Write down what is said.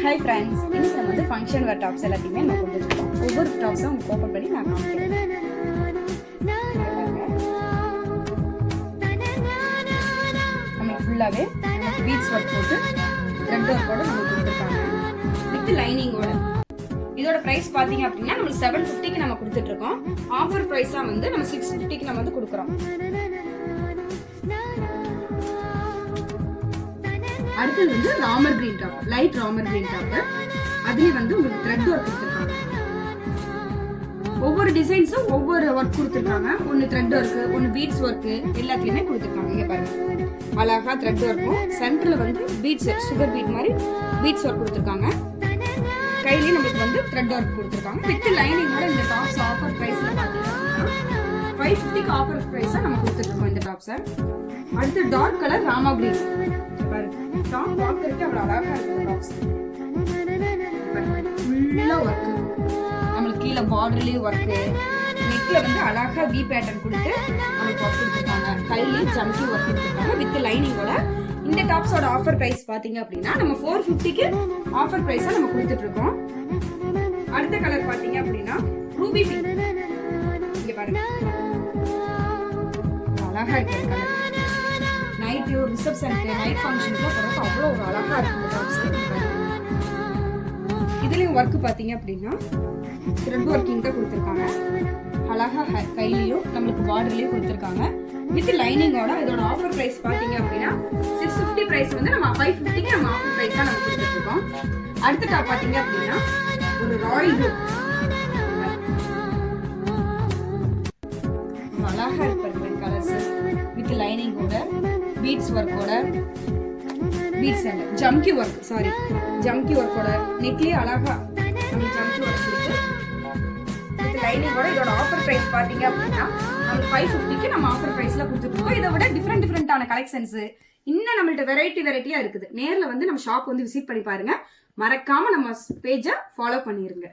Hi friends, இன்னைக்கு நம்ம வந்து ஃபங்க்ஷன் வேர் டாப்ஸ் எல்லாத்தையுமே நம்ம கொண்டு வந்துருக்கோம். ஒவ்வொரு டாப்ஸும் உங்களுக்கு ஓப்பன் பண்ணி நான் காமிக்கிறேன். நமக்கு ஃபுல்லாகவே பீட்ஸ் ஒர்க் போட்டு த்ரெட் ஒர்க்கோட நமக்கு கொடுத்துருக்காங்க வித் லைனிங்கோட. இதோட பிரைஸ் பார்த்தீங்க அப்படின்னா நம்ம 750க்கு நம்ம கொடுத்துட்டு இருக்கோம். ஆஃபர் ப்ரைஸாக வந்து நம்ம 650க்கு நம்ம வந்து கொடுக்குறோம். அடுத்தது வந்து Ramar green top, light Ramar green top. அதுலயே வந்து உங்களுக்கு த்ரெட் ஒர்க் கொடுத்துருக்காங்க. ஒவ்வொரு டிசைன்ஸும் ஒவ்வொரு ஒர்க் கொடுத்துருக்காங்க. ஒன்னு த்ரெட் ஒர்க், ஒன்னு பீட்ஸ் ஒர்க், எல்லாத்துலயுமே கொடுத்துருக்காங்க. இங்க பாருங்க, அழகா த்ரெட் ஒர்க்கும் சென்டர்ல வந்து பீட்ஸ், சுகர் பீட் மாதிரி பீட்ஸ் ஒர்க் கொடுத்துருக்காங்க. கையிலேயே நம்மளுக்கு வந்து த்ரெட் ஒர்க் கொடுத்துருக்காங்க வித் லைனிங்கோட. இந்த டாப்ஸ் ஆஃபர் பிரைஸ்ல பாத்தீங்கன்னா 550க்கு ஆஃபர் பிரைஸா நம்ம கொடுத்துட்டு இருக்கோம் இந்த டாப்ஸை. அடுத்து டார்க் கலர் ராமா கிரீன் பாருங்க. டாப் பார்க்கறதுக்கு அவ்வளவு அழகா இருக்கு. டாப்ஸ் ஃபுல்லா ஒர்க், நம்மளுக்கு கீழே பார்டர்லயும் ஒர்க், நெக்ல வந்து அழகா வி பேட்டர்ன் கொடுத்து நமக்கு ஒர்க் கொடுத்துருக்காங்க. கையிலயும் ஜம்கி ஒர்க் கொடுத்துருக்காங்க வித் லைனிங்கோட. இந்த டாப்ஸோட ஆஃபர் பிரைஸ் பாத்தீங்க அப்படின்னா நம்ம 450க்கு ஆஃபர் பிரைஸா நம்ம கொடுத்துட்டு இருக்கோம். அடுத்த கலர் பாத்தீங்க அப்படின்னா ரூபி பிங்க். இங்க பாருங்க, அழகா இருக்கு கலர். நைட் ரிசப்ஷனுக்கு, நைட் ஃபங்க்ஷனுக்கு போறது அவ்வளோ ஒரு அழகா இருக்கு டாப்ஸ். இதுலயும் ஒர்க் பாத்தீங்க அப்படின்னா த்ரெட் ஒர்க்கிங் தான் கொடுத்துருக்காங்க. அழகா கையிலயும் நம்மளுக்கு பார்டர்லயும் கொடுத்துருக்காங்க வித் லைனிங்கோட. இதோட ஆஃபர் பிரைஸ் பாத்தீங்க அப்படின்னா 650 பிரைஸ் வந்து நம்ம 550க்கு நம்ம ஆஃபர் பிரைஸா நம்ம கொடுத்துட்டு இருக்கோம். அடுத்த டாப் பாத்தீங்க அப்படின்னா ஒரு ராயல் ப்ளூ, அழகா இருக்கு கலர்ஸ் வித் லைனிங்கோட, பீட்ஸ் ஒர்க்கோட, பீட்ஸ் அண்ட் ஜம்கி ஒர்க், ஜம்கி ஒர்க்கோட. நெக்லயே அழகா நம்ம ஜம்கி ஒர்க் கொடுத்து வித் லைனிங்கோட. இதோட ஆஃபர் பிரைஸ் பாத்தீங்க அப்படின்னா நம்ம 550க்கு நம்ம ஆஃபர் பிரைஸ்ல கொடுத்துட்டு இருக்கோம். இதை விட டிஃப்ரெண்டான கலெக்ஷன்ஸ் இன்னும் நம்மள்ட்ட வெரைட்டியா இருக்குது. நேர்ல வந்து நம்ம ஷாப் வந்து விசிட் பண்ணி பாருங்க. மறக்காம நம்ம பேஜை ஃபாலோ பண்ணிருங்க.